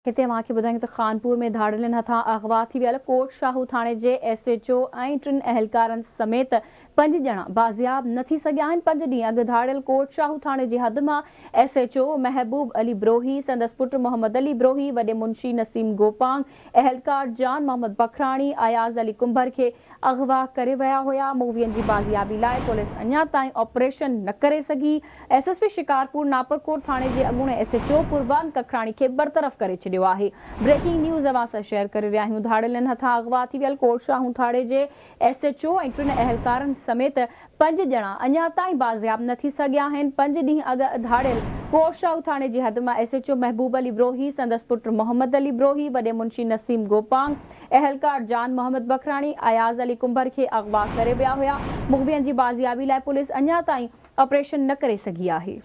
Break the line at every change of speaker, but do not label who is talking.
हिते मांखे ॿुधायूं त खानपुर में धाड़ियलनि हथां अगवा थी वियल कोट शाहू थाणे जे SHO ऐं 3 अहलकारनि समेत 5 ॼणा बाज़ियाब न थी सघिया आहिनि। 5 ॾींहं अॻु धाड़ियल कोट शाहू थाणे जी हद मां SHO महबूब अली ब्रोही, संदसि पुटु मोहम्मद अली ब्रोही, वॾे मुंशी नसीम गोपांग, अहलकार जान मोहम्मद बखराणी, अयाज़ अली कुंभर खे अगवा करे विया हुआ। मूवियुनि जी बाज़ियाबी लाइ पुलिस अञा ताईं ऑपरेशन न करे सघी। SSP शिकारपुर नापरकोट थाणे जे अॻूणे SHO कुर्बान कखराणी खे बरतरफ़ करे छॾियो आहे। ब्रेकिंग न्यूज़ अवां सां शेयर करे रहिया आहियूं। धाड़ियलनि हथां अगवा थी वियल कोट शाहू थाणे जे SHO ऐं 3 अहलकारनि समेत 5 ॼणा अञा ताईं बाज़ियाब न थी सघिया आहिनि। 5 ॾींहं अॻु धाड़ियल कोट शाहू थाणे जी हद मां SHO महबूब अली ब्रोही, संदसि पुटु मोहम्मद अली ब्रोही, वॾे मुंशी नसीम गोपांग, अहलकार जान मोहम्मद बखराणी, अयाज़ अली कुंभर खे अगवा करे विया हुआ। मुखबियनि जी बाज़ियाबी लाइ पुलिस अञा ताईं ऑपरेशन न करे सघी आहे।